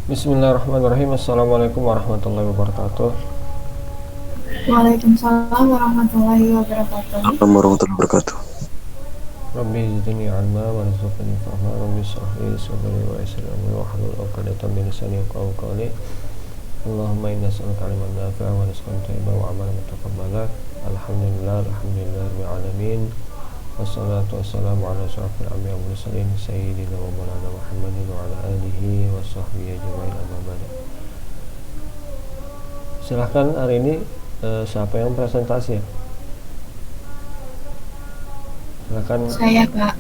Bismillahirrahmanirrahim. Assalamualaikum warahmatullahi wabarakatuh. Waalaikumsalam warahmatullahi wabarakatuh. Assalamualaikum warahmatullahi wabarakatuh. Rabbi zidni ilma warzuqni fahma. Rabbi shrah li sadri wa yassir li amri wahlul 'uqdatam min lisani yafqahu qawli. Allahumma inna nas'aluka ilman nafi'an wa rizqan thayyiban wa 'amalan mutaqabbalan. Alhamdulillah rabbil alamin. Wassalatu wassalamu ala asyrafil anbiya'i wal mursalin sayyidina wa maulana Muhammadin wa ala alihi wa sahbihi ajma'in, amma ba'd. Silahkan hari ini siapa yang presentasi ya? Silahkan Saya Kak.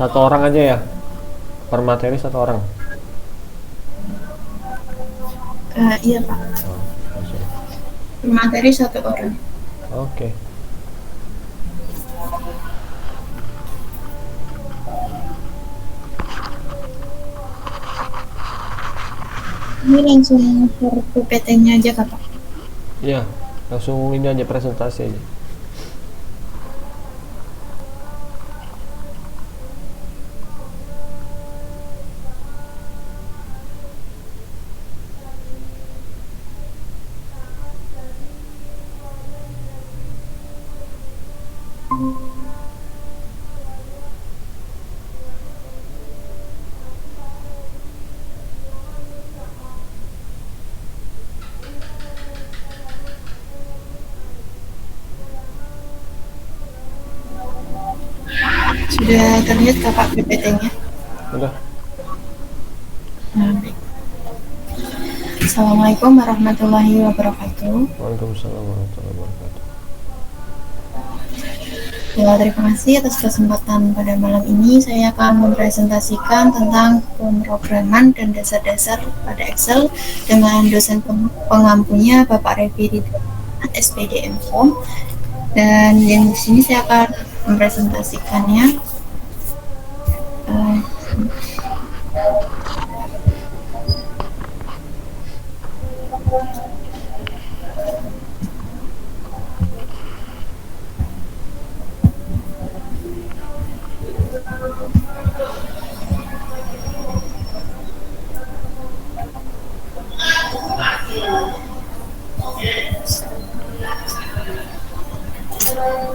satu orang aja ya, per materi satu orang. Iya Pak. Oh, langsung. Materi satu orang. Oke. Ini langsung per PPT-nya aja Kak Pak. Iya, langsung ini aja presentasi aja. Sudah terlihat Kak Pak PPT-nya? Udah. Nah, baik. Assalamualaikum warahmatullahi wabarakatuh. Waalaikumsalam warahmatullahi wabarakatuh. Ya, terima kasih atas kesempatan pada malam ini. Saya akan mempresentasikan tentang pemrograman dan dasar-dasar pada Excel dengan dosen pengampunya Bapak Revi Ridwan, SPD MKOM. Dan yang di sini saya akan mempresentasikannya.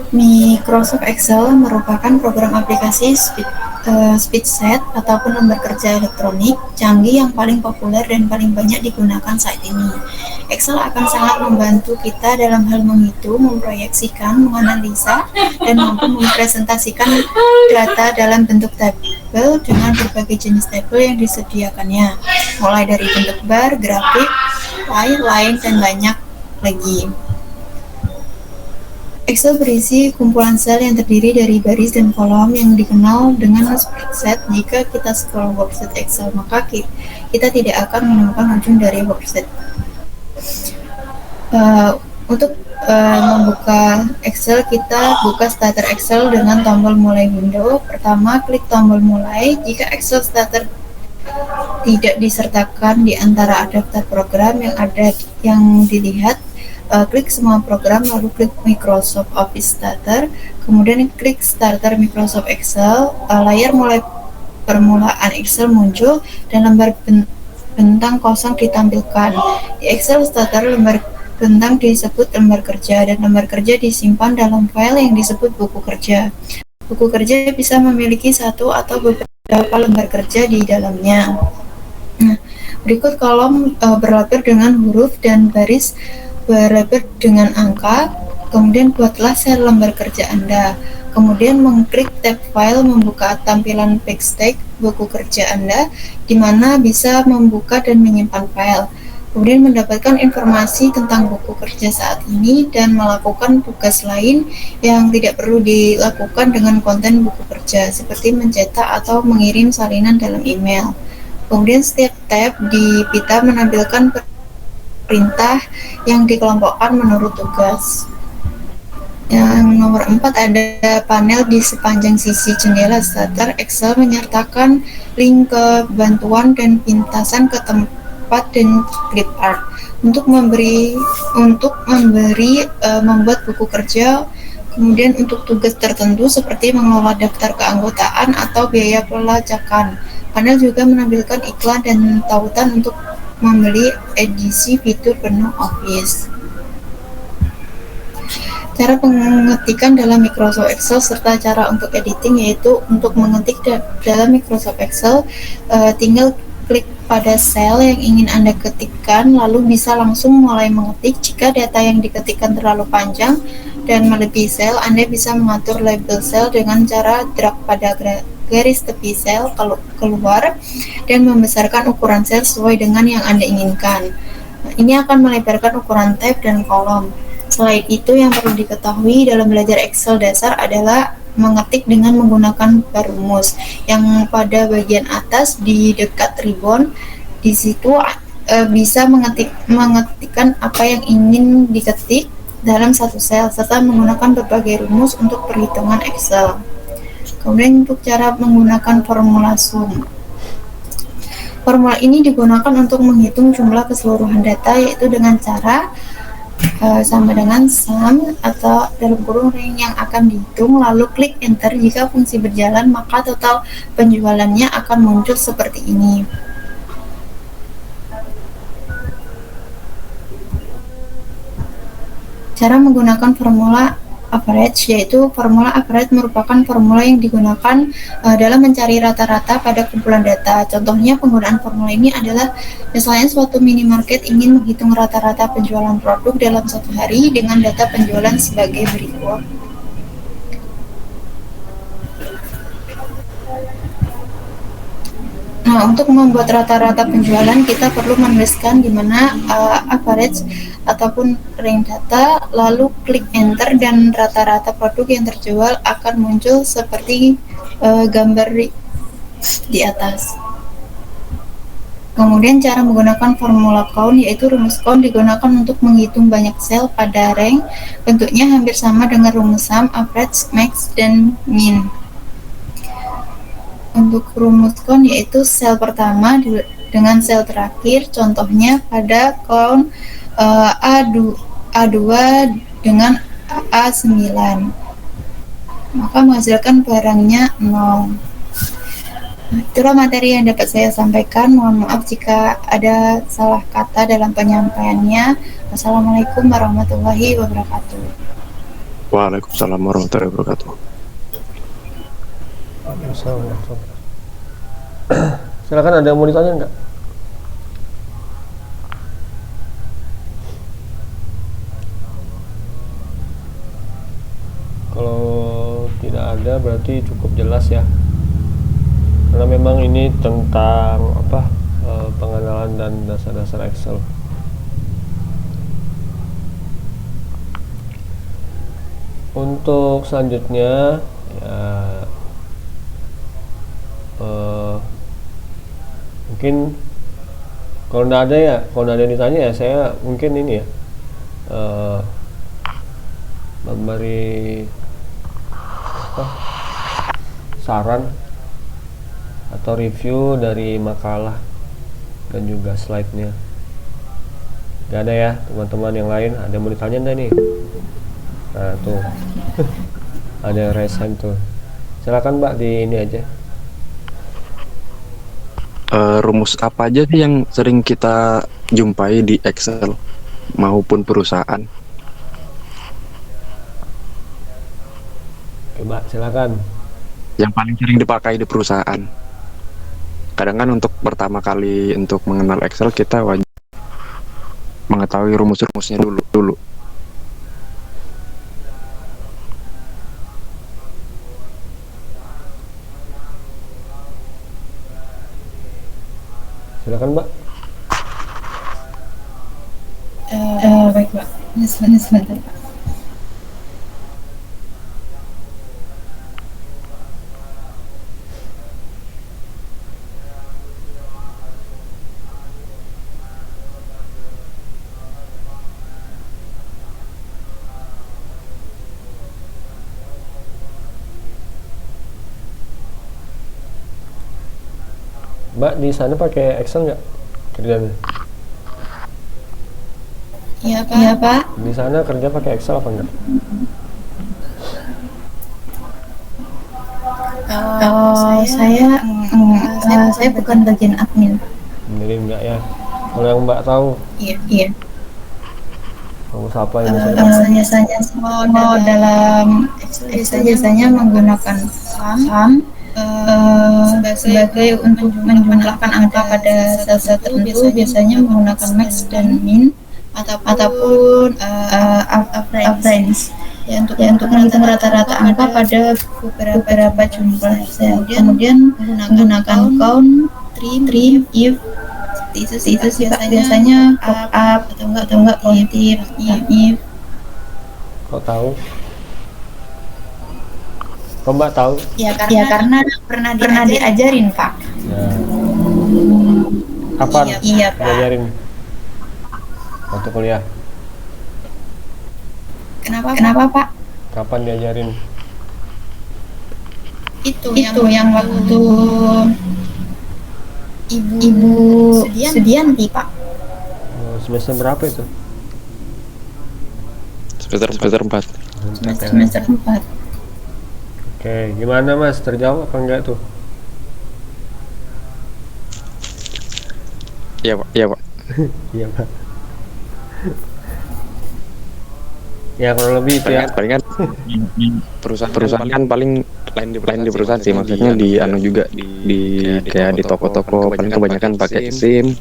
Microsoft Excel merupakan program aplikasi spreadsheet ataupun lembar kerja elektronik canggih yang paling populer dan paling banyak digunakan saat ini. Excel akan sangat membantu kita dalam hal menghitung, memproyeksikan, menganalisa, dan mampu mempresentasikan data dalam bentuk tabel dengan berbagai jenis tabel yang disediakannya, mulai dari bentuk bar, grafik, line, dan banyak lagi. Excel berisi kumpulan sel yang terdiri dari baris dan kolom yang dikenal dengan spreadsheet. Jika kita scroll worksheet Excel, maka kita tidak akan menemukan ujung dari worksheet. Untuk membuka Excel, kita buka Starter Excel dengan tombol mulai window. Pertama, klik tombol mulai. Jika Excel Starter tidak disertakan di antara daftar program yang dilihat, klik semua program, lalu klik Microsoft Office Starter, kemudian klik Starter Microsoft Excel. Layar mulai permulaan Excel muncul dan lembar bentang kosong ditampilkan. Di Excel Starter, lembar bentang disebut lembar kerja dan lembar kerja disimpan dalam file yang disebut buku kerja. Buku kerja bisa memiliki satu atau beberapa lembar kerja di dalamnya. Nah, berikut kolom berlapis dengan huruf dan baris berlapis dengan angka. Kemudian buatlah sel lembar kerja Anda. Kemudian mengklik tab file membuka tampilan backstage buku kerja Anda, di mana bisa membuka dan menyimpan file. Kemudian mendapatkan informasi tentang buku kerja saat ini dan melakukan tugas lain yang tidak perlu dilakukan dengan konten buku kerja, seperti mencetak atau mengirim salinan dalam email. Kemudian setiap tab di pita menampilkan perintah yang dikelompokkan menurut tugas. Yang nomor 4 ada panel di sepanjang sisi jendela Starter Excel menyertakan link ke bantuan dan pintasan ke tempat dan clip art untuk membuat buku kerja. Kemudian untuk tugas tertentu seperti mengelola daftar keanggotaan atau biaya pelacakan Panel juga menampilkan iklan dan tautan untuk membeli edisi fitur penuh Office. Cara pengetikan dalam Microsoft Excel serta cara untuk editing, yaitu untuk mengetik dalam Microsoft Excel, tinggal klik pada sel yang ingin Anda ketikkan, lalu bisa langsung mulai mengetik. Jika data yang diketikkan terlalu panjang dan melebihi sel, Anda bisa mengatur label sel dengan cara drag pada garis tepi sel keluar dan membesarkan ukuran sel sesuai dengan yang Anda inginkan. Ini akan melebarkan ukuran tab dan kolom. Selain itu, yang perlu diketahui dalam belajar Excel dasar adalah mengetik dengan menggunakan perumus yang pada bagian atas di dekat ribbon. Di situ bisa mengetikkan apa yang ingin diketik dalam satu sel serta menggunakan berbagai rumus untuk perhitungan Excel. Kemudian untuk cara menggunakan formula sum. Formula ini digunakan untuk menghitung jumlah keseluruhan data, yaitu dengan cara sama dengan sum atau dalam kurung range yang akan dihitung, lalu klik enter. Jika fungsi berjalan, maka total penjualannya akan muncul seperti ini. Cara menggunakan formula average, yaitu formula average merupakan formula yang digunakan dalam mencari rata-rata pada kumpulan data. Contohnya penggunaan formula ini adalah misalnya suatu minimarket ingin menghitung rata-rata penjualan produk dalam satu hari dengan data penjualan sebagai berikut. Nah, untuk membuat rata-rata penjualan, kita perlu menuliskan di mana average ataupun range data, lalu klik enter, dan rata-rata produk yang terjual akan muncul seperti gambar di atas. Kemudian cara menggunakan formula count, yaitu rumus count digunakan untuk menghitung banyak sel pada range. Bentuknya hampir sama dengan rumus sum, average, max, dan min. Untuk rumus count, yaitu sel pertama dengan sel terakhir, contohnya pada count A2 dengan A9, maka menghasilkan barangnya 0. Itulah materi yang dapat saya sampaikan. Mohon maaf jika ada salah kata dalam penyampaiannya. Wassalamualaikum warahmatullahi wabarakatuh. Waalaikumsalam warahmatullahi wabarakatuh. Silakan, ada yang mau ditanya nggak? Kalau tidak ada berarti cukup jelas ya, karena memang ini tentang pengenalan dan dasar-dasar Excel. Untuk selanjutnya ya, mungkin kalau nggak ada yang ditanya ya, saya mungkin ini ya memberi saran atau review dari makalah dan juga slide-nya. Gak ada ya teman-teman yang lain? Ada yang mau ditanya enggak nih? Nah tuh ada yang raise hand tuh, silakan Mbak, di ini aja. Rumus apa aja sih yang sering kita jumpai di Excel maupun perusahaan? Oke Mbak, silakan. Yang paling sering dipakai di perusahaan. Kadang kan untuk pertama kali untuk mengenal Excel kita wajib mengetahui rumus-rumusnya dulu. Silakan Mbak. Baik Pak, sebentar Pak. Mbak di sana pakai Excel nggak kerjanya? Iya Pak. Iya Pak. Di sana kerja pakai Excel apa enggak? Saya bukan bagian admin. Jadi enggak ya. Kalau yang Mbak tahu, Iya. kamu siapa ini? Biasanya semua dalam Excel biasanya menggunakan sum sebagai untuk menjumlahkan angka pada sel-sel tertentu, biasanya menggunakan max dan min ataupun average ya, untuk menghitung rata-rata angka pada beberapa jumlah sel. Kemudian menggunakan count, trim, if itu sih biasanya pop up atau enggak count if. Kok tahu? Kok Mbak tahu? Ya karena pernah diajarin, Pak. Nah, kapan Iya, Pak. diajarin? Waktu kuliah. Kenapa, Pak? Kapan diajarin? Itu yang waktu Ibu Sudianti, Pak. Semester berapa itu? Semester 4. Semester 4. Oke, gimana Mas? Terjawab apa enggak tuh? Iya Pak. Iya Pak. Ya kurang lebih itu ya. Palingan perusahaan kan paling lain di perusahaan sih, maksudnya di anu juga di kayak di toko-toko paling kebanyakan pakai SIM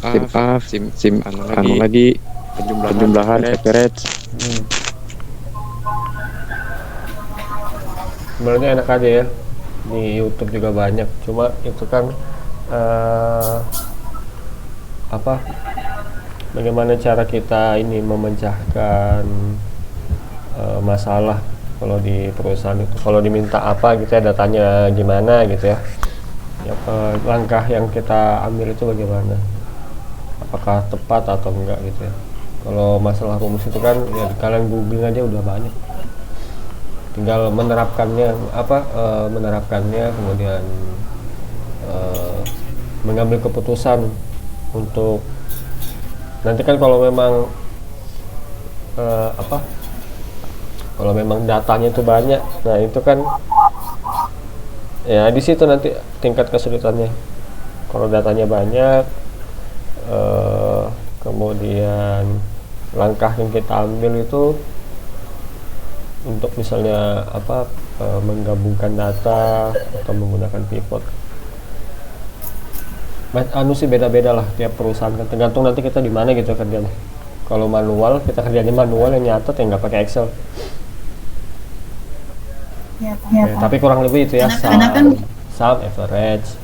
A, SIM anu lagi penjumlahan average. Sebenarnya enak aja ya, di YouTube juga banyak, cuma itu kan bagaimana cara kita ini memecahkan masalah kalau di perusahaan itu, kalau diminta apa gitu ya, datanya gimana gitu ya, langkah yang kita ambil itu bagaimana, apakah tepat atau enggak gitu ya. Kalau masalah rumus itu kan ya kalian googling aja udah banyak, tinggal menerapkannya kemudian mengambil keputusan untuk nanti kan kalau memang kalau memang datanya itu banyak, nah itu kan ya di situ nanti tingkat kesulitannya. Kalau datanya banyak, kemudian langkah yang kita ambil itu untuk misalnya menggabungkan data atau menggunakan pivot. Anu sih beda-beda lah tiap perusahaan kan, tergantung nanti kita di mana gitu kerjanya. Kalau manual, kita kerjanya manual yang nyatet yang nggak pakai Excel. Ya, Tapi kurang lebih itu ya, Karena sum, average,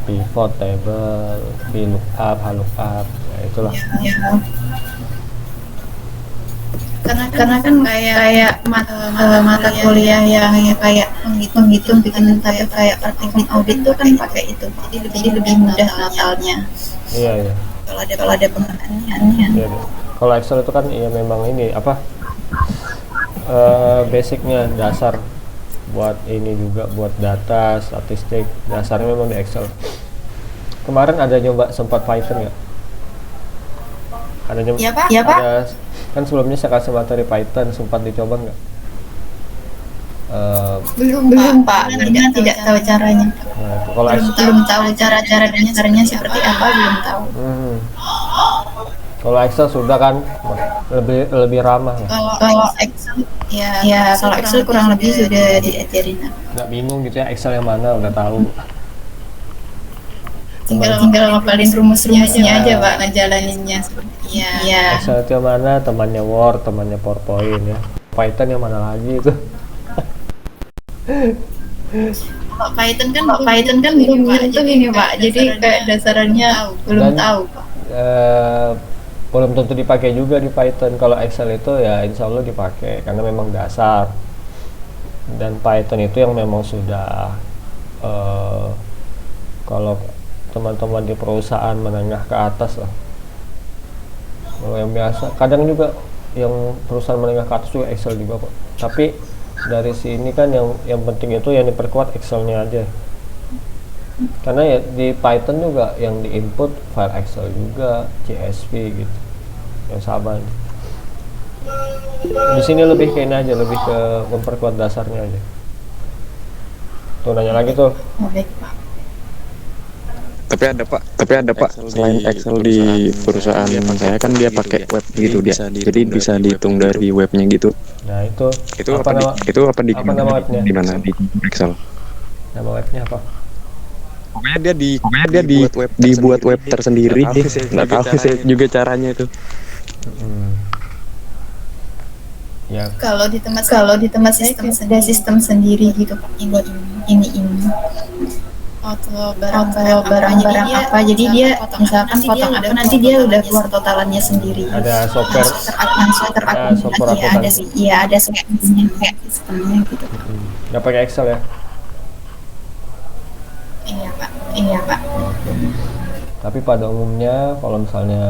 pivot table, VLOOKUP, HLOOKUP, ya itulah. Ya. Karena kan kayak mata kuliah yang kayak menghitung bikin kayak praktik audit itu kan pakai itu, jadi lebih mudah ngapalnya. Iya. Kalau ada pengertiannya. Iya. Kalau Excel itu kan ya memang ini basicnya, dasar buat ini juga, buat data statistik, dasarnya memang di Excel. Kemarin ada nyoba sempat Python nggak? Ada nyoba? Iya Pak. Ada, kan sebelumnya saya kasih materi Python, sempat dicoba nggak? Belum Pak, karena tidak tahu caranya. Nah, kalau Belum tahu caranya seperti apa, belum tahu. Kalau Excel sudah kan lebih ramah lah. Kalau Excel ya kalau Excel kurang lebih sudah diajarin. Nggak bingung gitu ya Excel yang mana, udah tahu. Tinggal ngapalin rumusnya aja Pak, ngejalaninnya. Iya. Excel itu yang mana, temannya Word, temannya PowerPoint ya. Python yang mana lagi itu? Python kan belum nyentuh ini Pak, jadi kayak dasarnya belum tahu Pak. Belum tentu dipakai juga di Python. Kalau Excel itu ya insya Allah dipakai karena memang dasar, dan Python itu yang memang sudah kalau teman-teman di perusahaan menengah ke atas lah. Kalau yang biasa kadang juga yang perusahaan menengah ke atas juga Excel juga kok, tapi dari sini kan yang penting itu yang diperkuat Excelnya aja, karena ya di Python juga yang diinput file Excel juga, CSV gitu, yang sama. Di sini lebih ke ini aja, lebih ke memperkuat dasarnya aja. Tuh nanya lagi tuh. Oh, baik Pak. Tapi ada Pak, selain Excel di perusahaan saya kan dia pakai web gitu dia. Jadi bisa dihitung dari webnya gitu. Nah itu Itu apa apa nama apa nama webnya? di mana di Excel? Nama webnya apa? Pokoknya dia dibuat web tersendiri. Nggak tahu saya juga caranya itu. Hmm. Ya Kalau di tempat sistem ada sistem sendiri gitu Pak. Ini. Atau barang-barang apa. Jadi dia misalkan potong ada nanti dia udah keluar totalannya sendiri. ada software Langsung terakumulasi. software Iya ada akuntansi. sih. Iya ada sistemnya gitu. Nggak pakai Excel ya? Iya Pak. Iya Pak. Oke. Tapi pada umumnya kalau misalnya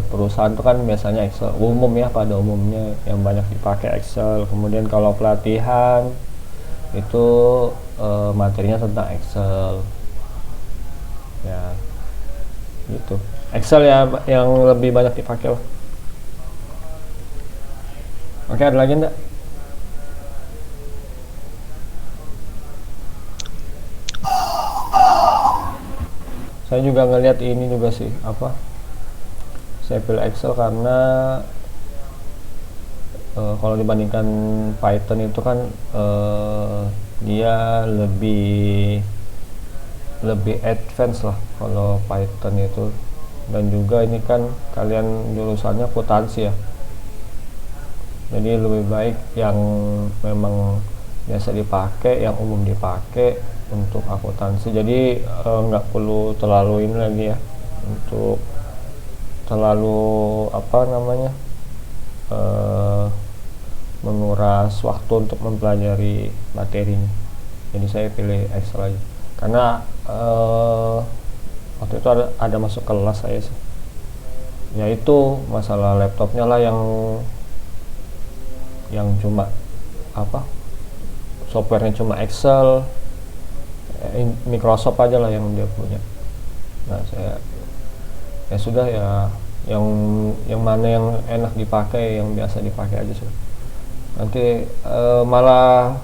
perusahaan itu kan biasanya Excel umum ya, pada umumnya yang banyak dipakai Excel. Kemudian kalau pelatihan itu materinya tentang Excel ya gitu. Excel ya yang lebih banyak dipakai lah. Oke, ada lagi enggak? Saya juga ngelihat ini juga sih, apa, saya pilih Excel karena kalau dibandingkan Python itu kan dia lebih advance lah kalau Python itu. Dan juga ini kan kalian jurusannya akuntansi ya, jadi lebih baik yang memang biasa dipakai, yang umum dipakai untuk akuntansi. Jadi nggak perlu terlalu ini lagi ya, untuk terlalu apa namanya menguras waktu untuk mempelajari materinya. Jadi saya pilih Excel aja karena waktu itu ada masuk kelas saya sih, yaitu masalah laptopnya lah yang cuma apa, softwarenya cuma Excel, Microsoft aja lah yang dia punya. Nah saya ya sudah ya, yang mana yang enak dipakai, yang biasa dipakai aja sih. Nanti malah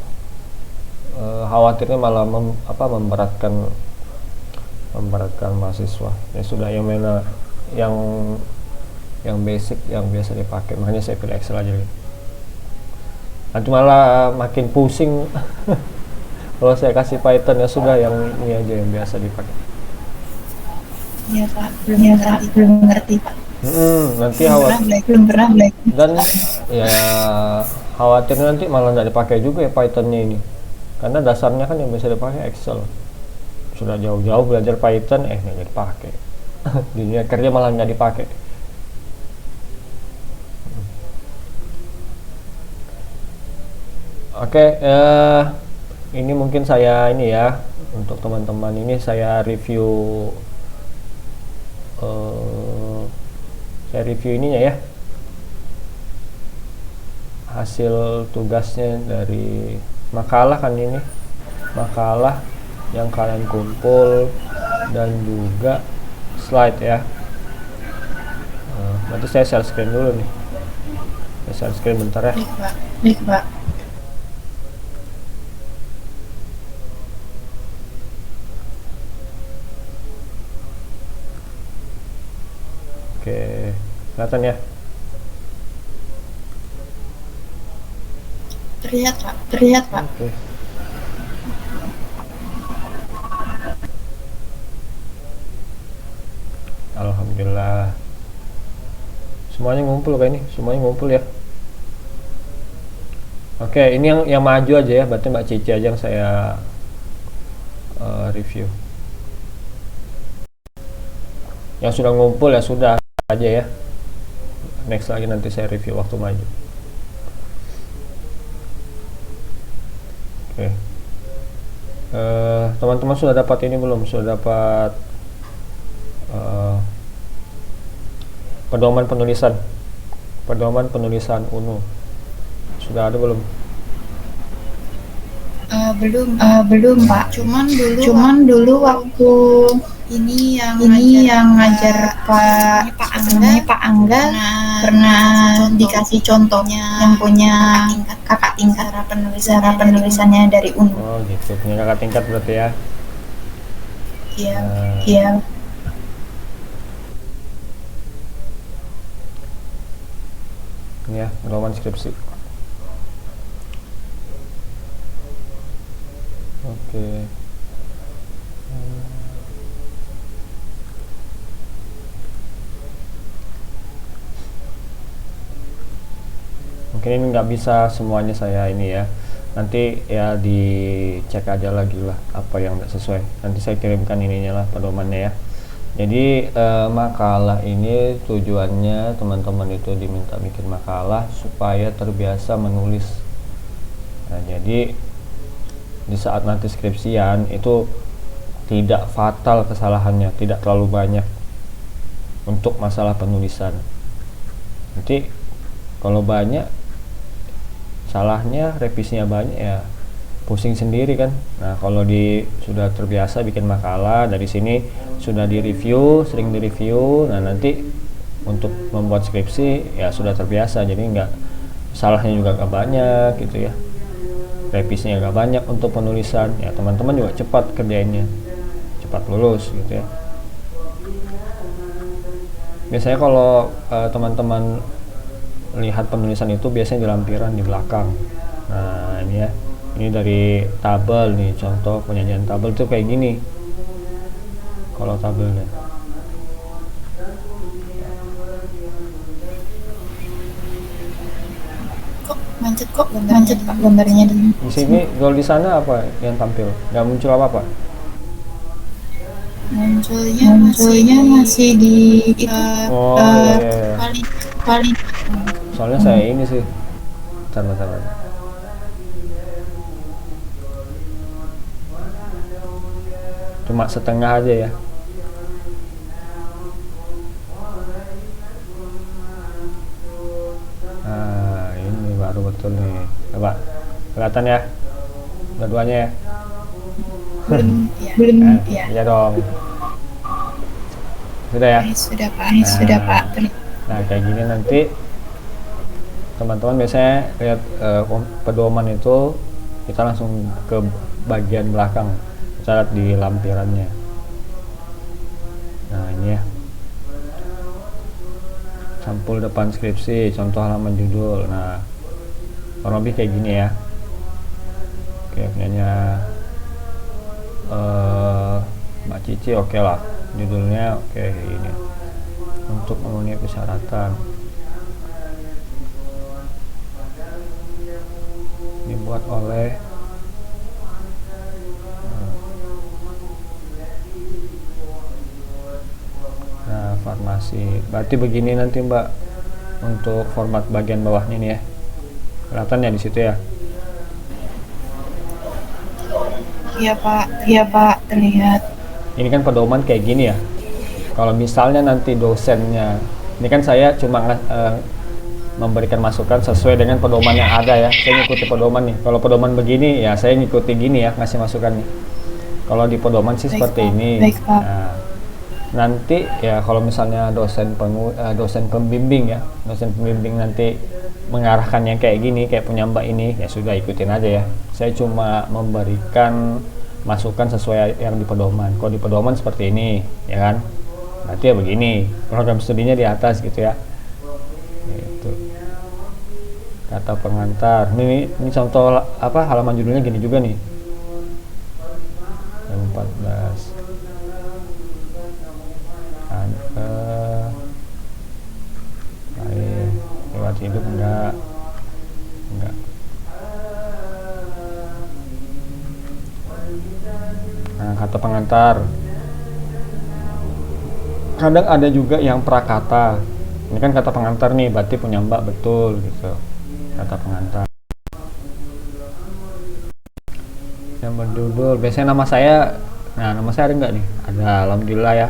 khawatirnya malah memberatkan mahasiswa. Ya sudah, yang mana yang basic yang biasa dipakai, makanya saya pilih Excel aja gitu. Nanti malah makin pusing kalau saya kasih Python. Ya sudah, yang ini aja yang biasa dipakai. Iya Pak, belum ngerti Pak. Nanti Belum pernah belajar. dan ya khawatirnya nanti malah nggak dipakai juga ya Pythonnya ini, karena dasarnya kan yang biasa dipakai Excel. Sudah jauh-jauh belajar Python nggak dipakai. Di dunia kerja malah nggak dipakai. Oke, ini mungkin saya ini ya, untuk teman-teman ini saya review ininya ya, hasil tugasnya dari makalah kan, ini makalah yang kalian kumpul dan juga slide ya. Nanti saya share screen dulu nih, saya share screen bentar ya. Baik Pak. Oke, kelihatan ya? Terlihat Pak. Oke. Alhamdulillah. Semuanya ngumpul kayak ini, semuanya ngumpul ya. Oke, ini yang maju aja ya, berarti Mbak Cici aja yang saya review. Yang sudah ngumpul ya sudah aja ya. Next lagi nanti saya review waktu maju. Oke. Teman-teman sudah dapat ini belum? Sudah dapat pedoman penulisan UNU? Sudah ada belum? Belum Pak. Cuman dulu waktu Ini yang ngajar Pak Angga pernah dikasih contohnya yang punya kakak tingkat cara penulisannya dari UNU. Oh gitu, punya kakak tingkat berarti ya. Iya. Ini ya, pedoman skripsi. Oke. Mungkin ini nggak bisa semuanya saya ini ya. Nanti ya dicek aja lagi lah apa yang nggak sesuai. Nanti saya kirimkan ininya lah pedomannya ya. Jadi makalah ini tujuannya teman-teman itu diminta bikin makalah supaya terbiasa menulis. Nah, jadi di saat nanti skripsian itu tidak fatal kesalahannya, tidak terlalu banyak untuk masalah penulisan. Nanti kalau banyak salahnya, revisinya banyak ya pusing sendiri kan. Nah kalau sudah terbiasa bikin makalah, dari sini sudah direview, sering direview, nah nanti untuk membuat skripsi ya sudah terbiasa, jadi nggak, salahnya juga nggak banyak gitu ya, revisinya nggak banyak untuk penulisan ya, teman-teman juga cepat kerjainnya, cepat lulus gitu ya. Biasanya kalau teman-teman lihat penulisan itu biasanya di lampiran di belakang. Nah ini ya, ini dari tabel nih, contoh penyajian tabel tuh kayak gini kalau tabelnya. Kok macet Pak gambarnya di sini. Kalau di sana apa yang tampil, nggak muncul apa-apa? munculnya masih di iya. paling Soalnya saya ini sih, bentar. Cuma setengah aja ya. Nah ini baru betul nih, coba kelihatan ya dua-duanya ya. belum Iya dong, sudah ya. sudah Pak. Nah kayak gini nanti teman-teman biasanya lihat pedoman itu kita langsung ke bagian belakang, kita lihat di lampirannya. Nah ini ya, sampul depan skripsi, contoh halaman judul. Nah kurang lebih kayak gini ya. Oke, punyanya Mbak Cici oke lah, judulnya oke kayak gini, untuk memenuhi persyaratan. Dibuat oleh farmasi. Berarti begini nanti Mbak, untuk format bagian bawahnya nih ya, kelihatan ya di situ ya. Iya Pak, terlihat. Ini kan pedoman kayak gini ya. Kalau misalnya nanti dosennya, ini kan saya cuma memberikan masukan sesuai dengan pedoman yang ada ya. Saya ngikuti pedoman nih. Kalau pedoman begini ya saya ngikuti gini ya, ngasih masukan nih. Kalau di pedoman sih seperti ini. Nah, nanti ya kalau misalnya dosen pembimbing ya, dosen pembimbing nanti mengarahkannya kayak gini, kayak punya Mbak ini, ya sudah ikutin aja ya. Saya cuma memberikan masukan sesuai yang di pedoman. Kalau di pedoman seperti ini, ya kan? Berarti ya begini, program studinya di atas gitu ya. Gitu. Kata pengantar. Ini contoh apa, halaman judulnya gini juga nih. Yang 14. Lewat hidup enggak. Nah, kata pengantar. Kadang ada juga yang prakata. Ini kan kata pengantar nih, berarti punya Mbak betul gitu. Kata pengantar. Yang berjudul, biasanya nama saya. Nah, nama saya ada enggak nih? Ada, alhamdulillah ya.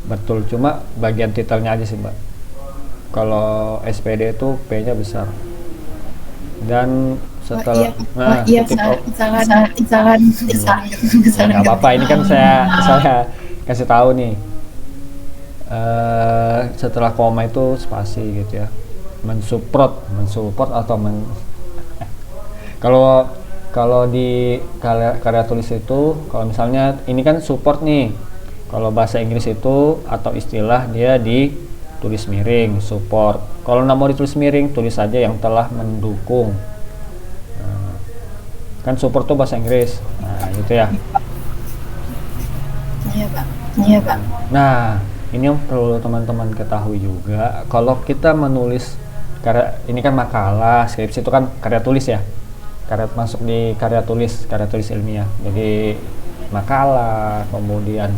Betul, cuma bagian titelnya aja sih Mbak. Kalau SPD itu P-nya besar. Dan setelah kesalahan nggak apa-apa, ini kan saya kasih tahu nih, setelah koma itu spasi gitu ya, mensupport atau kalau kalau di karya tulis itu, kalau misalnya ini kan support nih, kalau bahasa Inggris itu atau istilah dia ditulis miring support. Kalau nggak mau ditulis miring, tulis saja yang telah mendukung. Nah, kan support tuh bahasa Inggris, nah gitu ya. Iya Pak. Iya Pak. Nah, ini yang perlu teman-teman ketahui juga, kalau kita menulis karya, ini kan makalah, skripsi itu kan karya tulis ya, karya masuk di karya tulis ilmiah. Jadi makalah, kemudian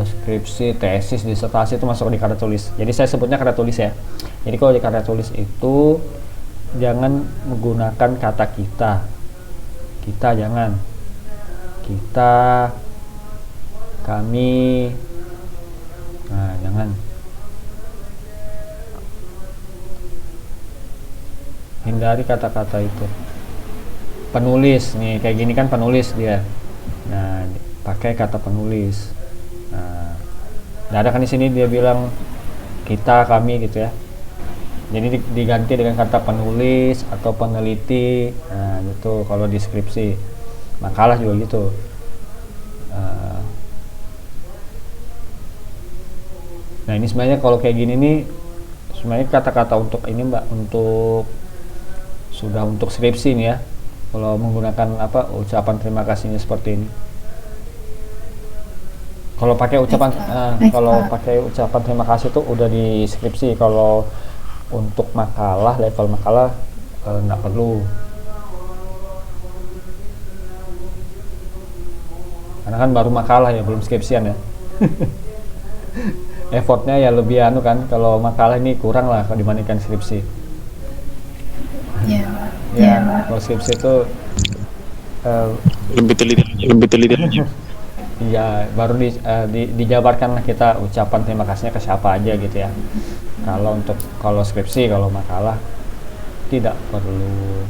skripsi, tesis, disertasi itu masuk di karya tulis. Jadi saya sebutnya karya tulis ya. Jadi kalau di karya tulis itu jangan menggunakan kata kita jangan, kita, kami, nah jangan. Hindari kata-kata itu. Penulis nih, kayak gini kan penulis dia, nah pakai kata penulis. Nah, nggak ada kan di sini dia bilang kita, kami gitu ya. Jadi diganti dengan kata penulis atau peneliti. Nah gitu kalau di skripsi, makalah juga gitu. Nah ini sebenarnya kalau kayak gini nih, sebenarnya kata-kata untuk ini Mbak, untuk sudah untuk skripsi nih ya, kalau menggunakan apa ucapan terima kasihnya seperti ini. Kalau pakai ucapan kalau pakai ucapan terima kasih itu udah di skripsi. Kalau untuk makalah, level makalah nggak perlu, karena kan baru makalah ya, belum skripsian ya. Effortnya ya lebih anu kan, kalau makalah ini kurang lah kalau dibandingkan skripsi. Iya. Ya, kalau skripsi itu lebih teliti aja. iya baru dijabarkan lah kita ucapan terima kasihnya ke siapa aja gitu ya. Kalau skripsi, kalau makalah tidak perlu.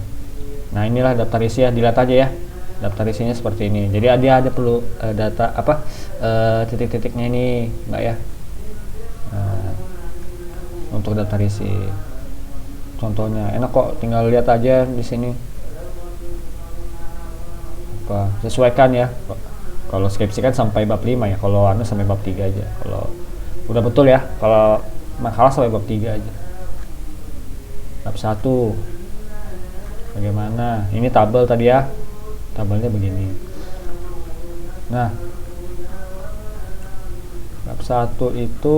Nah inilah daftar isi ya, dilihat aja ya daftar isinya seperti ini. Jadi ada perlu data apa titik-titiknya ini Mbak ya. Untuk daftar isi, contohnya enak kok, tinggal lihat aja di sini. Apa sesuaikan ya. Kalau skripsi kan sampai bab 5 ya, kalau anu sampai bab 3 aja. Kalau udah betul ya, kalau makalah sampai bab 3 aja. Bab 1 bagaimana? Ini tabel tadi ya. Tabelnya begini. Nah, bab 1 itu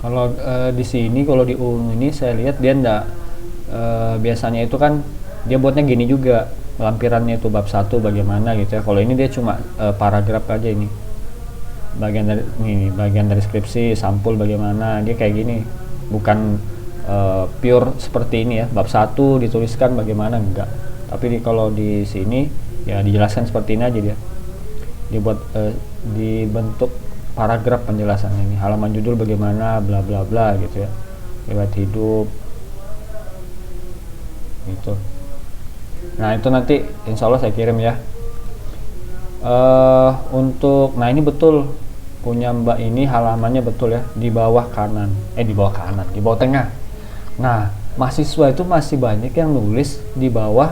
kalau di sini, kalau di UNU ini saya lihat dia enggak, biasanya itu kan dia buatnya gini juga, lampirannya itu bab 1 bagaimana gitu ya. Kalau ini dia cuma paragraf aja, ini bagian dari skripsi, sampul bagaimana, dia kayak gini, bukan pure seperti ini ya, bab 1 dituliskan bagaimana, enggak. Tapi kalau di sini ya dijelaskan seperti ini aja, dia dibuat dibentuk paragraf penjelasannya, ini halaman judul bagaimana bla bla bla gitu ya, riwayat hidup gitu. Nah itu nanti insya Allah saya kirim ya. Untuk nah ini betul punya Mbak ini, halamannya betul ya, di bawah kanan, di bawah tengah. Nah mahasiswa itu masih banyak yang nulis di bawah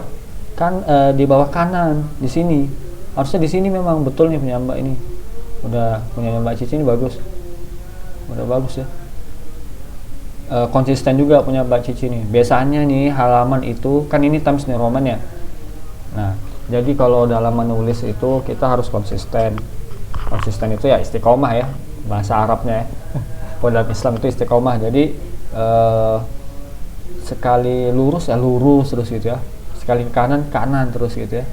di bawah kanan di sini. Harusnya di sini memang betul nih punya Mbak ini. Udah punya Mbak Cici ini bagus, udah bagus ya. Konsisten juga punya Mbak Cici nih. Biasanya nih halaman itu kan ini Times New Roman ya. Nah jadi kalau dalam menulis itu kita harus konsisten. Konsisten itu ya istiqomah ya, bahasa Arabnya ya. Dalam Islam itu istiqomah. Jadi sekali lurus ya lurus terus gitu ya, sekali ke kanan terus gitu ya.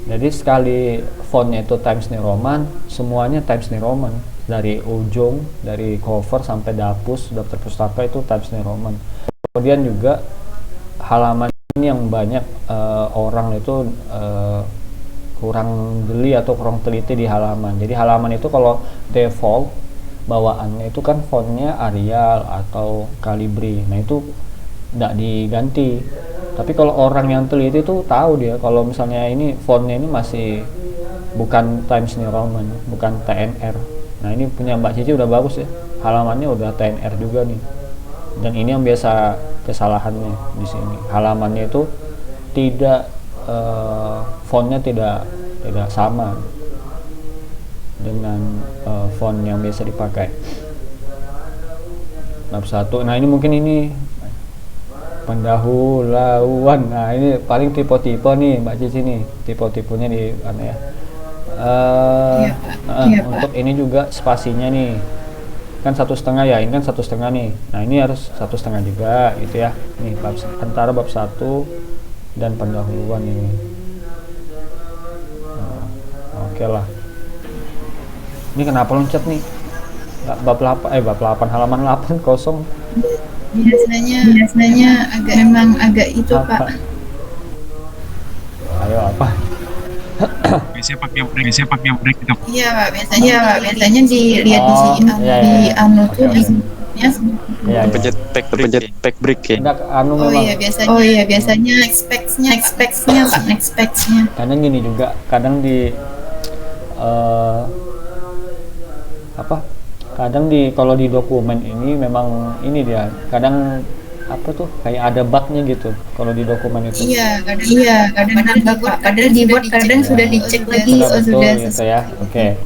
Jadi sekali fontnya itu Times New Roman, semuanya Times New Roman, dari ujung, dari cover sampai dapus daftar pustaka itu Times New Roman. Kemudian juga halaman ini yang banyak orang itu kurang jeli atau kurang teliti di halaman. Jadi halaman itu kalau default bawaannya itu kan fontnya Arial atau Calibri. Nah itu nggak diganti. Tapi kalau orang yang teliti tuh tahu dia kalau misalnya ini fontnya ini masih bukan Times New Roman, bukan TNR. Nah ini punya Mbak Cici udah bagus ya, halamannya udah TNR juga nih. Dan ini yang biasa kesalahannya di sini, halamannya itu tidak fontnya tidak sama dengan font yang biasa dipakai. Bab 1. Nah ini mungkin ini pendahuluan. Nah ini paling tipe-tipe nih Mbak Cici nih, tipe-tipenya di mana ya? Iya, Pak. Untuk ini juga spasinya nih kan 1,5 ya, ini kan 1,5 nih. Nah ini harus 1,5 juga gitu ya. Nih antara bab 1 dan pendahuluan ini. Nah, oke lah. Ini kenapa loncat nih? Bab 8 halaman 8 kosong. Biasanya agak itu Apa? Pak. Ayo apa? Biasanya pakai break gitu. Iya Pak, biasanya dilihat di sini iya, di iya. anu Oke, tuh oke. di sininya Iya, Pencet pack break ya. Enggak, anu Oh memang. iya biasanya next specs-nya Pak, next specs-nya. Kadang gini juga, kadang di kadang kalau di dokumen ini memang ini dia kadang apa tuh kayak ada bugnya gitu kalau di dokumen itu. Iya, kadang ada Pak. Kadang di Word kadang sudah dicek lagi, Sudah betul sudah gitu ya. Oke.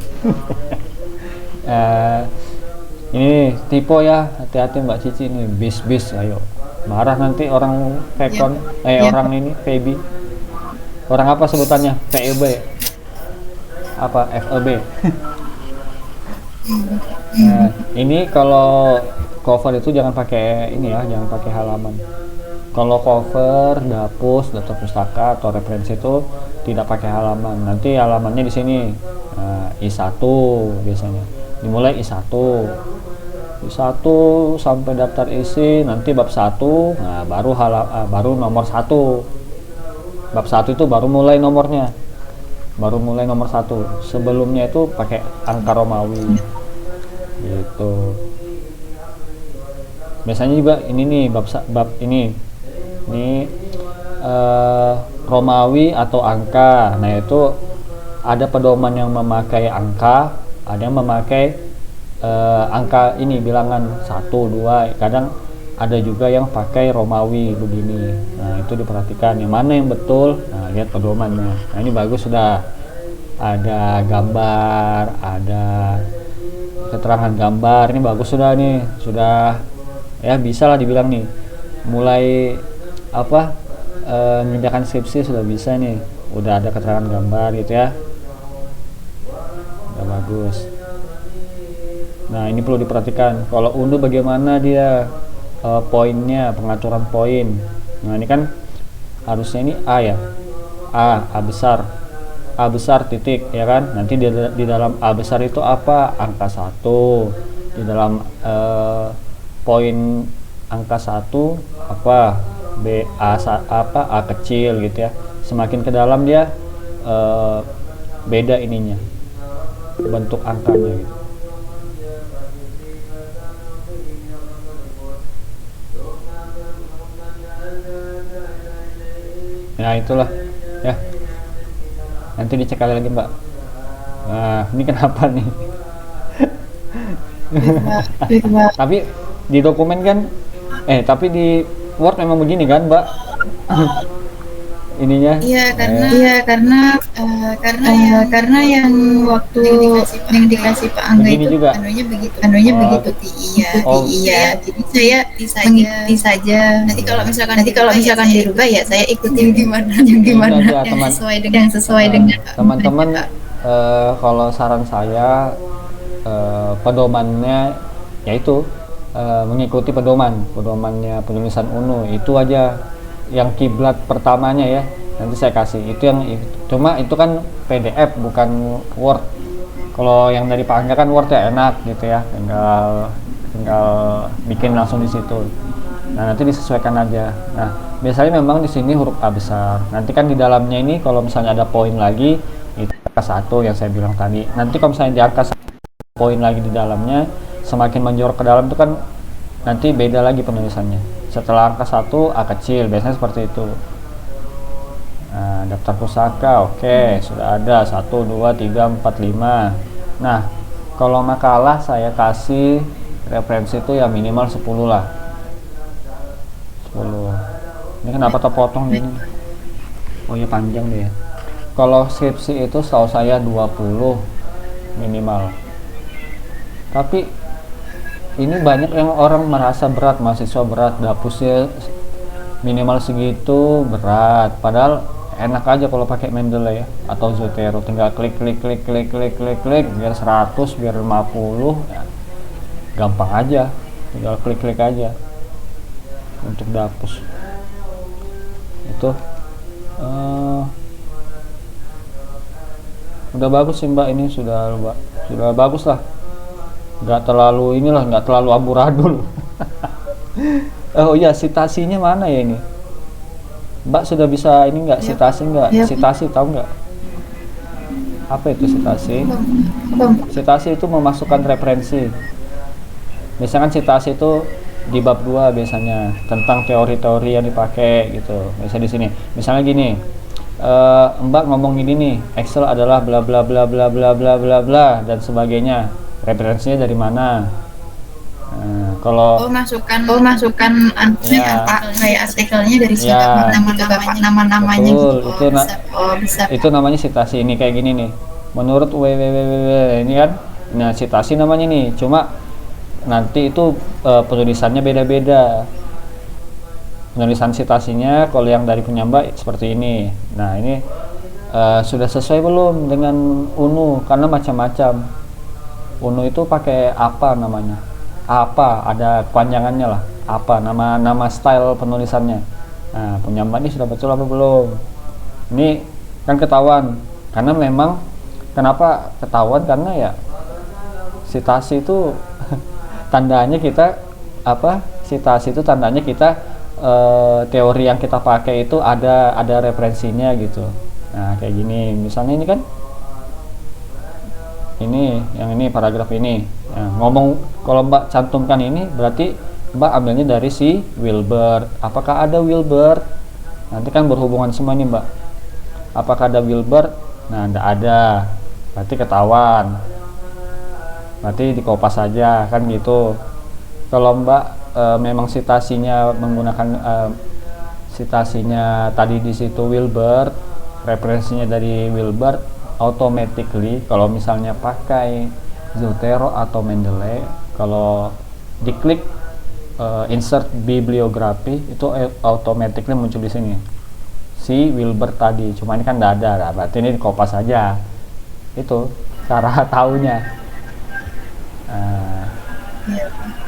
Ini tipe ya, hati-hati Mbak Cici nih, bis ayo. Marah nanti orang Pekon, Iya. orang ini Febi. Orang apa sebutannya? FEB. Apa FEB? Nah, ini kalau cover itu jangan pakai ini ya, jangan pakai halaman. Kalau cover, dapus, daftar pustaka atau referensi itu tidak pakai halaman. Nanti halamannya di sini. Nah, I1 biasanya. Dimulai I1 sampai daftar isi, nanti bab 1. Nah, baru nomor 1. Bab 1 itu baru mulai nomornya. Baru mulai nomor 1. Sebelumnya itu pakai angka Romawi. Gitu. Biasanya juga ini nih bab ini Romawi atau angka. Nah itu ada pedoman yang memakai angka, ada yang memakai angka ini bilangan 1, 2. Kadang ada juga yang pakai Romawi begini. Nah itu diperhatikan yang mana yang betul. Nah lihat pedomannya. Nah ini bagus, sudah ada gambar, ada keterangan gambar. Ini bagus sudah nih, sudah ya bisa lah dibilang nih mulai apa mengerjakan skripsi sudah bisa nih, udah ada keterangan gambar gitu ya, udah bagus. Nah ini perlu diperhatikan kalau unduh bagaimana dia poinnya, pengaturan poin. Nah ini kan harusnya ini A ya, A besar titik ya kan. Nanti di dalam A besar itu apa, angka 1. Di dalam poin angka 1 apa, A kecil gitu ya. Semakin ke dalam dia beda ininya, bentuk angkanya gitu. Ya itulah ya, nanti dicek lagi Mbak. Nah ini kenapa nih? Tapi di dokumen kan tapi di Word memang begini kan Mbak? Ininya Iya karena yang waktu yang dikasih Pak Angga begini itu juga. anunya begitu Oh. iya. Jadi saya mengikuti saja. Nanti kalau misalkan dirubah ya saya ikutin gimana Aja, yang teman. sesuai dengan Teman-teman kalau saran saya pedomannya yaitu mengikuti pedomannya penulisan UNU itu aja, yang kiblat pertamanya ya. Nanti saya kasih itu yang cuma itu kan PDF bukan Word. Kalau yang dari Pak Angga kan Word ya enak gitu ya, tinggal bikin langsung di situ. Nah nanti disesuaikan aja. Nah biasanya memang di sini huruf A besar. Nanti kan di dalamnya ini kalau misalnya ada poin lagi itu angka 1 yang saya bilang tadi. Nanti kalau misalnya di angka 1 poin lagi di dalamnya, semakin menjorok ke dalam itu kan nanti beda lagi penulisannya. setelah angka 1 A kecil, biasanya seperti itu. Nah, daftar pusaka, oke, sudah ada 1, 2, 3, 4, 5. Nah, kalau makalah saya kasih referensi itu ya minimal 10 lah. 10. Ini kenapa terpotong ini? Oh ya, panjang deh ya. Kalau skripsi itu setahu saya 20 minimal. Tapi ini banyak yang orang merasa berat, mahasiswa berat, dapusnya minimal segitu berat. Padahal enak aja kalau pakai Mendeley ya, atau Zotero, tinggal klik biar 100, biar 50 ya, gampang aja, tinggal klik aja untuk dapus itu. Udah bagus sih Mbak, ini sudah bagus lah, nggak terlalu inilah, nggak terlalu amburadul. Oh iya, sitasinya mana ya ini Mbak, sudah bisa ini nggak, sitasi nggak? Sitasi tahu nggak? Apa itu sitasi? Sitasi itu memasukkan referensi. Misalkan sitasi itu di bab 2 biasanya tentang teori-teori yang dipakai gitu. Misalnya di sini, misalnya gini, Mbak ngomong gini nih, Excel adalah bla bla bla bla bla bla bla bla dan sebagainya. Referensinya dari mana? Kalau masukkan ya, kayak artikelnya dari siapa, ya, nama-namanya betul, gitu. Bisa. itu namanya sitasi. Ini kayak gini nih, menurut www ini kan, nah sitasi namanya nih. Cuma nanti itu penulisannya beda-beda. Penulisan sitasinya kalau yang dari punya Mbak seperti ini. Nah ini sudah sesuai belum dengan UNU, karena macam-macam. UNU itu pakai apa namanya? Apa, ada kepanjangannya lah, apa nama style penulisannya. Nah punya Mbak ini sudah betul apa belum? Ini kan ketahuan, karena memang kenapa ketahuan, karena ya sitasi itu tandanya kita sitasi itu tandanya kita teori yang kita pakai itu ada referensinya gitu. Nah kayak gini misalnya, ini kan ini paragraf ini. Nah, ngomong kalau Mbak cantumkan ini berarti Mbak ambilnya dari si Wilbert. Apakah ada Wilbert? Nanti kan berhubungan semua nih Mbak. Apakah ada Wilbert? Nah, enggak ada. Berarti ketahuan. Berarti dikopas saja kan gitu. Kalau Mbak memang sitasinya menggunakan sitasinya tadi di situ Wilbert, referensinya dari Wilbert, automatically kalau misalnya pakai Zotero atau Mendeley, kalau diklik insert bibliografi itu automatically muncul di sini si Wilbert tadi. Cuma ini kan tidak ada, berarti ini dikopas saja. Itu cara taunya.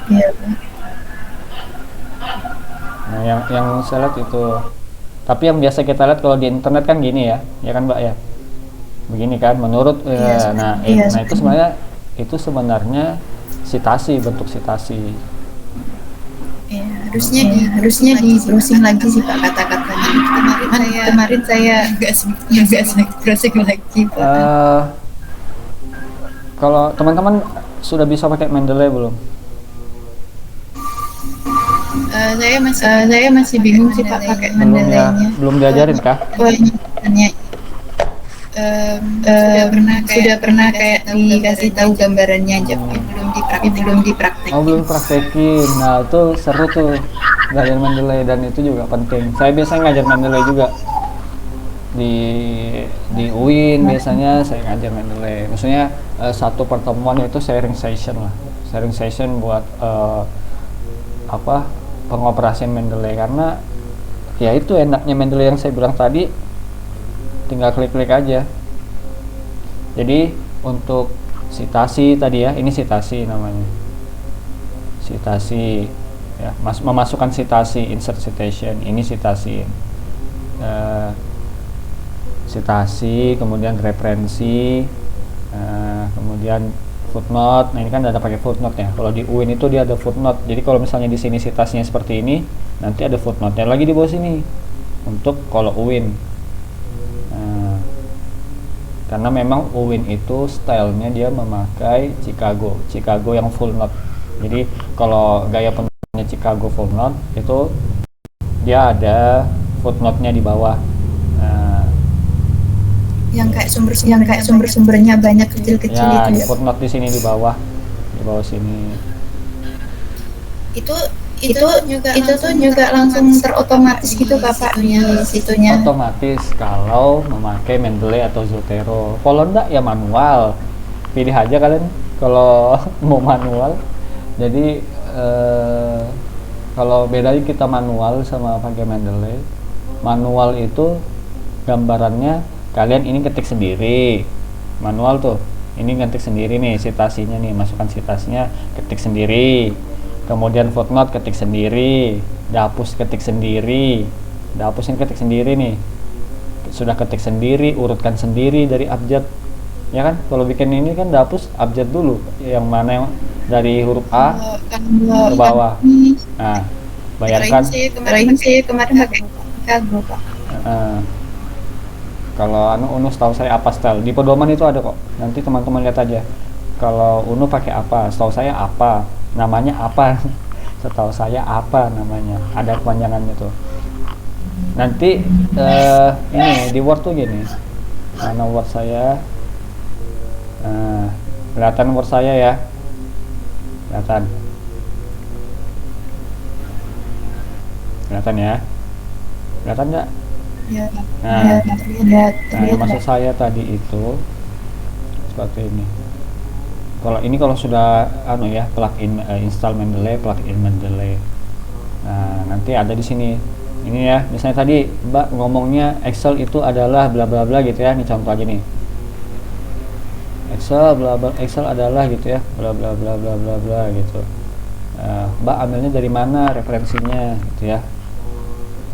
Iya. Nah, yang saya lihat itu. Tapi yang biasa kita lihat kalau di internet kan gini ya kan Mbak ya, begini kan, menurut nah itu sebenarnya sitasi, bentuk sitasi. Ya, harusnya di browsing lagi sih Pak kata-katanya. Kemarin saya nggak browsing lagi Pak. Kalau teman-teman sudah bisa pakai Mendeley belum? Saya masih bingung sih Pak pakai Mendeley-nya. Belum diajarin kah? Sudah pernah kayak dikasih tahu gambarannya aja, belum dipraktekin. Belum praktekin. Nah itu seru tuh ngajar Mendeley, dan itu juga penting. Saya biasanya ngajar Mendeley juga di UIN, biasanya saya ngajar Mendeley. Maksudnya satu pertemuan itu sharing session buat pengoperasian Mendeley, karena ya itu enaknya Mendeley yang saya bilang tadi, tinggal klik aja. Jadi untuk sitasi tadi ya, ini sitasi namanya, sitasi ya, memasukkan sitasi, insert citation, ini sitasi, sitasi, kemudian referensi, kemudian footnote. Nah ini kan ada pakai footnote ya. Kalau di UIN itu dia ada footnote. Jadi kalau misalnya di sini sitasinya seperti ini, nanti ada footnote-nya lagi di bawah sini untuk kalau UIN. Karena memang UIN itu stylenya dia memakai Chicago yang full note. Jadi kalau gaya penulisannya misalnya Chicago footnote itu dia ada footnote-nya di bawah. Nah, yang kayak sumber-sumbernya banyak kecil-kecil ya itu di ya. footnote di sini di bawah sini. Itu tuh juga langsung terotomatis gitu Bapak di situnya. Otomatis kalau memakai Mendeley atau Zotero. Kalau enggak ya manual. Pilih aja kalian kalau mau manual. Jadi kalau bedanya kita manual sama pakai Mendeley. Manual itu gambarannya kalian ini ketik sendiri. Manual tuh ini ketik sendiri nih, citasinya nih, masukkan citasinya, ketik sendiri. Kemudian footnote ketik sendiri, dapus ketik sendiri, dapusin ketik sendiri nih, sudah ketik sendiri, urutkan sendiri dari abjad, ya kan? Kalau bikin ini kan dapus abjad dulu, yang mana yang dari huruf A ke bawah. Nah, bayangkan kemarin pakai Chicago Pak. Kalau Unu setahu saya apa style di pedoman itu ada kok, nanti teman-teman lihat aja. Kalau Unu pakai apa, setahu saya apa, namanya apa. Setahu saya apa namanya, ada kepanjangannya tuh. Nanti ini di Word tuh gini, mana Word saya, kelihatan Word saya ya, kelihatan ya, kelihatan nggak? Ya, Nah, terlihat. maksud saya tadi itu seperti ini. Kalau sudah ya plugin install Mendeley, plugin Mendeley. Nah, nanti ada di sini. Ini ya, misalnya tadi Mbak ngomongnya Excel itu adalah bla bla bla gitu ya. Ini contoh aja nih. Excel adalah gitu ya, bla bla bla bla bla bla gitu. Mbak ambilnya dari mana referensinya gitu ya.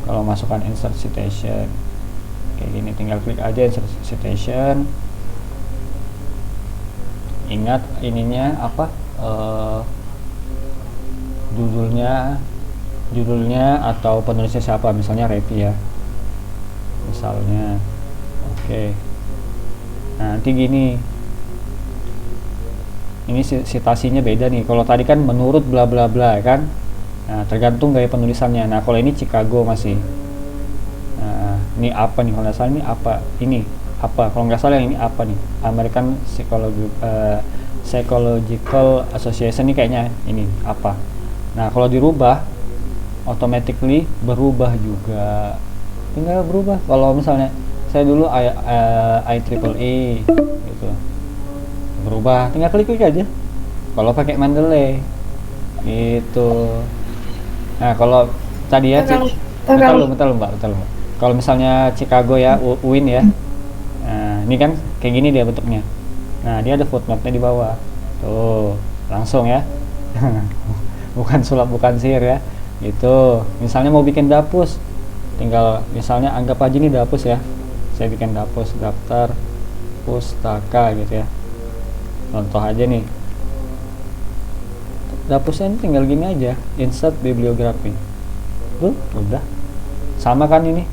Kalau masukkan insert citation kayak gini, tinggal klik aja insert citation. Ingat ininya apa, judulnya atau penulisnya siapa, misalnya Revi ya misalnya. Oke. Nah, nanti gini, ini citasinya beda nih. Kalau tadi kan menurut bla bla bla kan. Nah, tergantung gaya penulisannya. Nah, kalau ini Chicago masih. Nah, ini apa nih, kalau nggak salah ini apa? Ini apa? Kalau nggak salah yang ini apa nih? American Psychological Association nih kayaknya ini apa? Nah, kalau dirubah, automatically berubah juga. Tinggal berubah. Kalau misalnya saya dulu IEEE gitu, berubah. Tinggal klik aja. Kalau pakai Mendeley, gitu. Nah, kalau tadi ya, betul Mbak. Kalau misalnya Chicago ya, UIN ya. Nah, ini kan kayak gini dia bentuknya. Nah, dia ada footnote-nya di bawah. Tuh, langsung ya. Bukan sulap, bukan sihir ya. Gitu. Misalnya mau bikin dapus, tinggal misalnya anggap aja ini dapus ya. Saya bikin dapus, daftar pustaka gitu ya. Contoh aja nih. Dapusnya ini tinggal gini aja, insert bibliografi. Tuh, udah. Sama kan ini?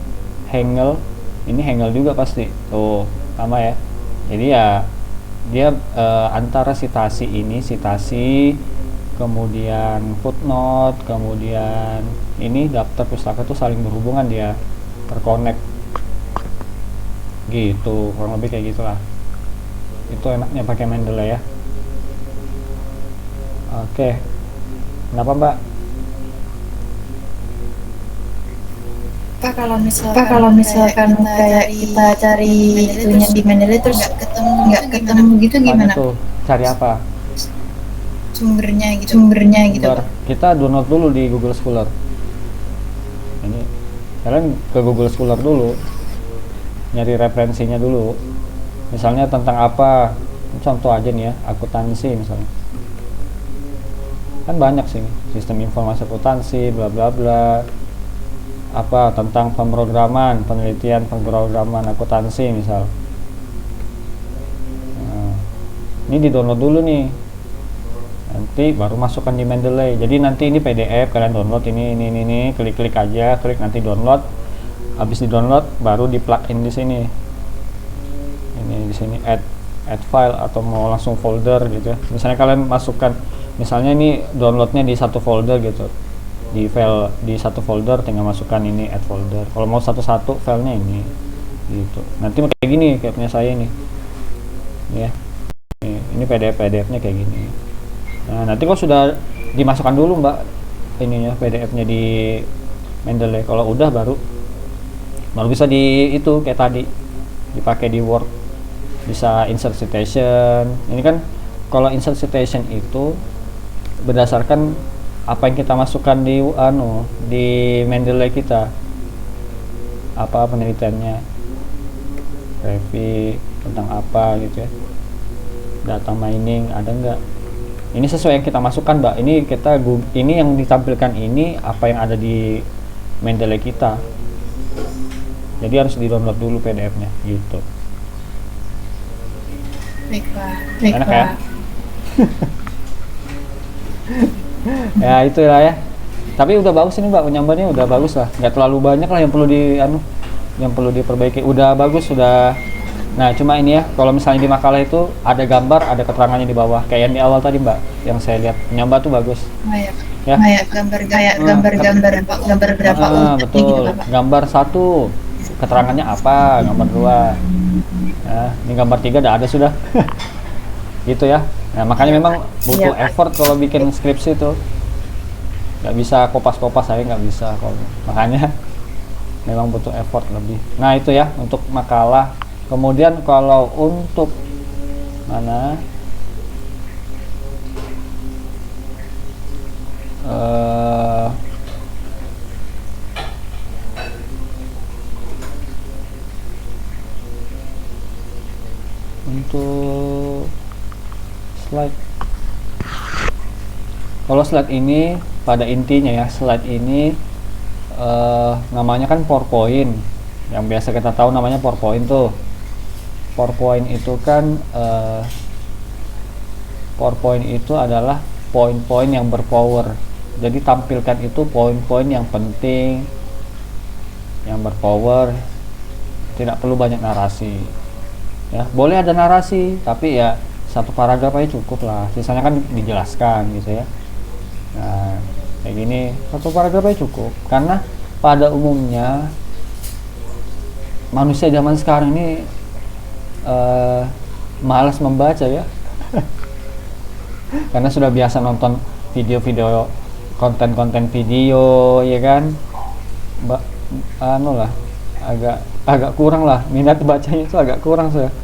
Hangel. Ini Hangel juga pasti. Tuh, sama ya. Jadi ya dia antara citasi, kemudian footnote, kemudian ini daftar pustaka tuh saling berhubungan, dia terkonek. Gitu, kurang lebih kayak gitulah. Itu enaknya pakai Mendeley ya. Oke. Kenapa, Mbak? Pak, kalau misalkan kayak kita cari itunya di Mendeley terus nggak ketemu gitu gimana? Tuh, cari apa? Sumbernya gitu. Kita download dulu di Google Scholar. Ini kalian ke Google Scholar dulu, nyari referensinya dulu. Misalnya tentang apa? Contoh aja nih ya, akuntansi misalnya. Kan banyak sih, sistem informasi akuntansi, bla bla bla. Apa tentang pemrograman, penelitian pemrograman akuntansi misal. Nah, ini di download dulu nih, nanti baru masukkan di Mendeley. Jadi nanti ini PDF kalian download ini klik aja, klik nanti download. Habis di download baru di plugin di sini. Ini di sini add file atau mau langsung folder gitu ya. Misalnya kalian masukkan, misalnya ini downloadnya di satu folder gitu. di file di satu folder tinggal masukkan ini add folder. Kalau mau satu-satu filenya ini gitu. Nanti kayak gini kayak punya saya nih ya, ini PDF-nya kayak gini. Nah nanti kalau sudah dimasukkan dulu mbak ininya PDF-nya di Mendeley, kalau udah baru bisa di itu kayak tadi dipakai di Word, bisa insert citation. Ini kan kalau insert citation itu berdasarkan apa yang kita masukkan di Mendeley kita, apa penelitiannya, review tentang apa gitu ya, data mining ada enggak, ini sesuai yang kita masukkan mbak. Ini yang ditampilkan ini apa yang ada di Mendeley kita, jadi harus di download dulu PDF-nya gitu. Baik Pak. Enak ya? Ya itulah ya. Tapi udah bagus ini mbak, penyambarnya udah bagus lah, nggak terlalu banyak lah yang perlu diperbaiki, udah bagus sudah. Nah cuma ini ya, kalau misalnya di makalah itu ada gambar, ada keterangannya di bawah kayak yang di awal tadi mbak, yang saya lihat penyambar tuh bagus ya. Kayak gambar berapa betul gitu, Pak. Gambar 1 keterangannya apa, gambar 2 ya, ini gambar 3 udah ada sudah. Gitu ya. Nah makanya memang butuh effort kalau bikin skripsi itu, nggak bisa kopas-kopas, saya nggak bisa kalau, makanya memang butuh effort lebih. Nah itu ya untuk makalah. Kemudian kalau untuk mana untuk slide, kalau slide ini pada intinya ya, slide ini namanya kan PowerPoint, yang biasa kita tahu namanya PowerPoint tuh. PowerPoint itu kan PowerPoint itu adalah poin-poin yang berpower. Jadi tampilkan itu poin-poin yang penting, yang berpower, tidak perlu banyak narasi. Ya, boleh ada narasi, tapi ya satu paragraf aja cukup lah. Sisanya kan dijelaskan gitu ya. Nah, kayak gini satu paragraf aja cukup. Karena pada umumnya manusia zaman sekarang ini malas membaca ya. Karena sudah biasa nonton video-video, konten-konten video ya kan, agak kurang lah minat bacanya, itu agak kurang saya.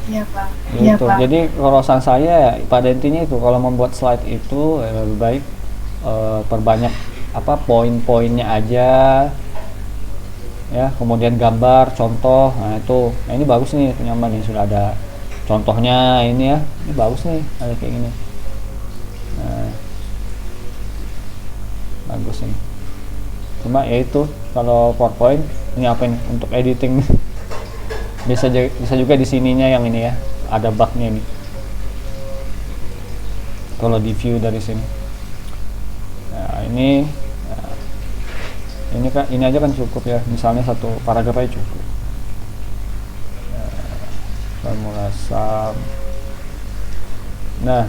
Iya Pak. Gitu. Iya Pak. Jadi urusan saya pada intinya itu kalau membuat slide itu lebih baik perbanyak poin-poinnya aja ya, kemudian gambar contoh. Nah ini bagus nih penyambar nih, sudah ada contohnya ini ya, ini bagus nih ada kayak gini. Nah, bagus nih. Cuma ya itu kalau PowerPoint ini apa ini untuk editing bisa juga di sininya yang ini ya, ada bugnya ini kalau di view dari sini. Nah ini aja kan cukup ya, misalnya satu paragraf aja cukup. Formula sum. Nah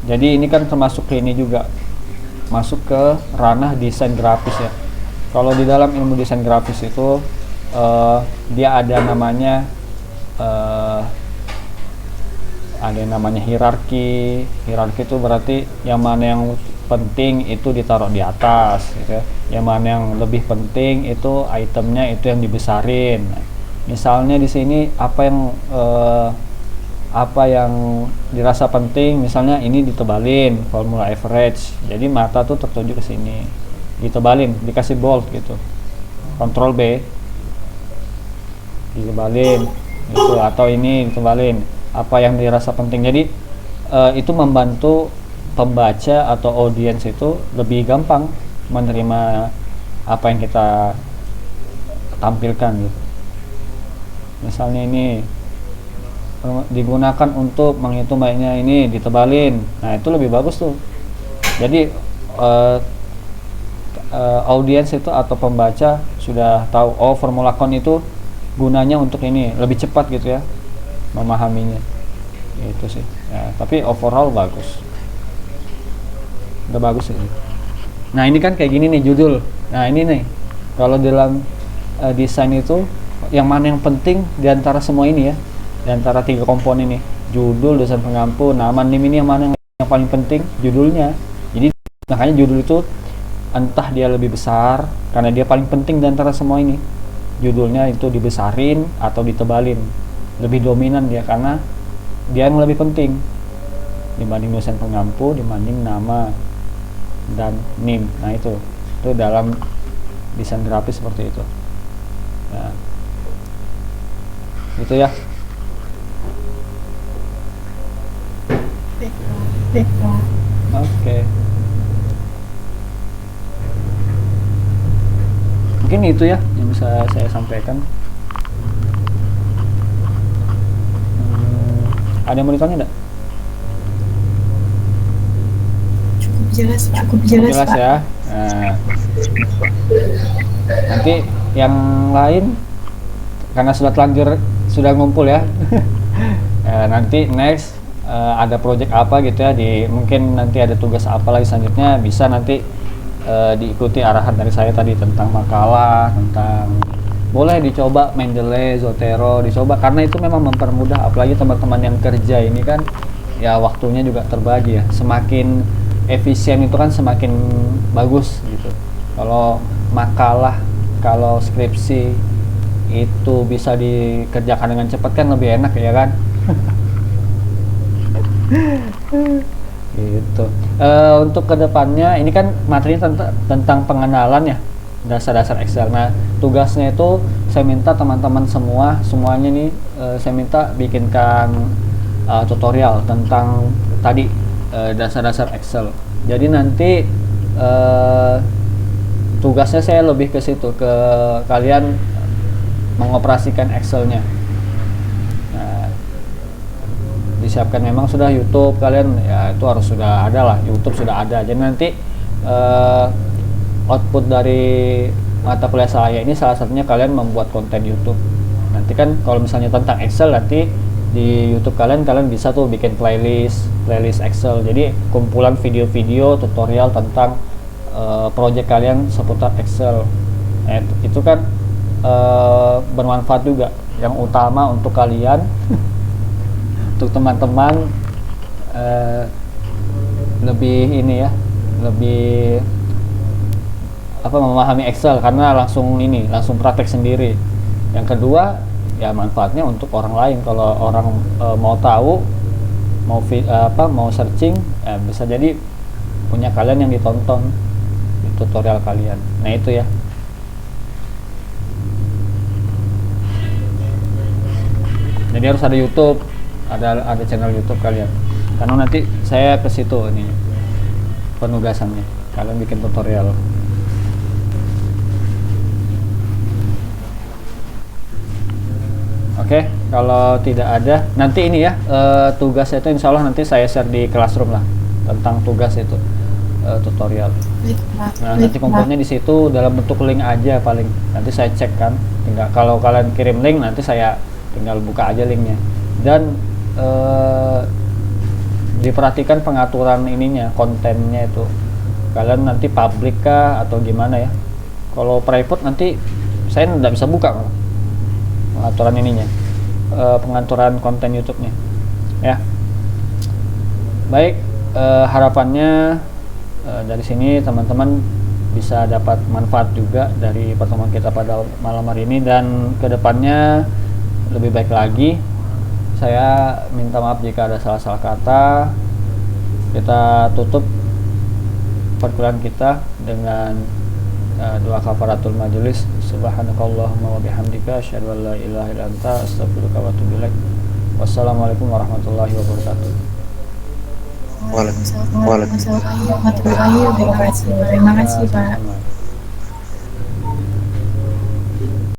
jadi ini kan termasuk ke ini juga, masuk ke ranah desain grafis ya. Kalau di dalam ilmu desain grafis itu dia ada namanya hierarki. Hierarki itu berarti yang mana yang penting itu ditaruh di atas gitu ya. Yang mana yang lebih penting itu itemnya itu yang dibesarin. Misalnya di sini apa yang dirasa penting, misalnya ini ditebalin formula average, jadi mata tuh tertuju ke sini, ditebalin, dikasih bold gitu, Ctrl B, ditebalin gitu, atau ini ditebalin apa yang dirasa penting. Jadi itu membantu pembaca atau audiens itu lebih gampang menerima apa yang kita tampilkan gitu. Misalnya ini digunakan untuk menghitung baiknya, ini ditebalin, nah itu lebih bagus tuh. Jadi audiens itu atau pembaca sudah tahu, oh formula count itu gunanya untuk ini, lebih cepat gitu ya memahaminya. Itu sih ya, tapi overall bagus. udah bagus ini. Nah ini kan kayak gini nih judul. Nah ini nih kalau dalam desain itu yang mana yang penting diantara semua ini ya, diantara 3 komponen ini, judul, desain pengampu, nama, nim, ini yang mana yang paling penting? Judulnya. Jadi makanya judul itu entah dia lebih besar karena dia paling penting diantara semua ini, judulnya itu dibesarin atau ditebalin, lebih dominan dia karena dia yang lebih penting dibanding desain pengampu, dibanding nama dan nim. Nah itu dalam desain grafis seperti itu. Nah, gitu ya. Baik, Pak. Oke. Mungkin itu ya yang bisa saya sampaikan. Ada yang mau ditanya enggak? Cukup jelas, Pak. Ya. Nah, nanti yang lain karena sudah telanjur sudah ngumpul ya. Nanti next ada project apa gitu ya, mungkin nanti ada tugas apa lagi selanjutnya, bisa nanti diikuti arahan dari saya tadi tentang makalah, tentang boleh dicoba Mendeley, Zotero, dicoba karena itu memang mempermudah, apalagi teman-teman yang kerja ini kan ya waktunya juga terbagi ya, semakin efisien itu kan semakin bagus gitu. Kalau makalah, kalau skripsi itu bisa dikerjakan dengan cepat kan lebih enak ya kan. Gitu. Untuk kedepannya ini kan materinya tentang pengenalan ya, dasar-dasar Excel. Nah tugasnya itu saya minta teman-teman semuanya nih, saya minta bikinkan tutorial tentang tadi dasar-dasar Excel. Jadi nanti tugasnya saya lebih ke situ, ke kalian mengoperasikan Excelnya. Nah, disiapkan memang sudah YouTube kalian ya, itu harus sudah ada lah, YouTube sudah ada. Jadi nanti output dari mata kuliah saya ini salah satunya kalian membuat konten YouTube. Nanti kan kalau misalnya tentang Excel, nanti di YouTube kalian bisa tuh bikin playlist Excel. Jadi kumpulan video-video tutorial tentang project kalian seputar Excel. Nah, itu kan bermanfaat juga. Yang utama untuk kalian, untuk teman-teman lebih ini ya, lebih memahami Excel karena langsung praktek sendiri. Yang kedua ya manfaatnya untuk orang lain, kalau orang mau tahu, mau searching ya bisa jadi punya kalian yang ditonton di tutorial kalian. Nah itu ya. Jadi harus ada YouTube, ada channel YouTube kalian. Karena nanti saya ke situ ini penugasannya. Kalian bikin tutorial. Oke, kalau tidak ada, nanti ini ya tugasnya itu insya Allah nanti saya share di Classroom lah tentang tugas itu tutorial. Nah nanti kumpulnya di situ dalam bentuk link aja paling. Nanti saya cek kan, tinggal kalau kalian kirim link nanti saya tinggal buka aja linknya. Dan diperhatikan pengaturan ininya, kontennya itu. Kalian nanti public kah atau gimana ya? Kalau private nanti saya tidak bisa buka malah. Pengaturan ininya, pengaturan konten YouTube-nya ya. Baik, harapannya dari sini teman-teman bisa dapat manfaat juga dari pertemuan kita pada malam hari ini, dan kedepannya lebih baik lagi. Saya minta maaf jika ada salah-salah kata. Kita tutup perkuliahan kita dengan doa kafaratul majelis. Subhanakallahumma wa bihamdika asyhadu an la ilaha illa anta astaghfiruka wa atubu ilaik. Wassalamualaikum warahmatullahi wabarakatuh. Waalaikumsalam warahmatullahi wabarakatuh. Terima kasih, Pak.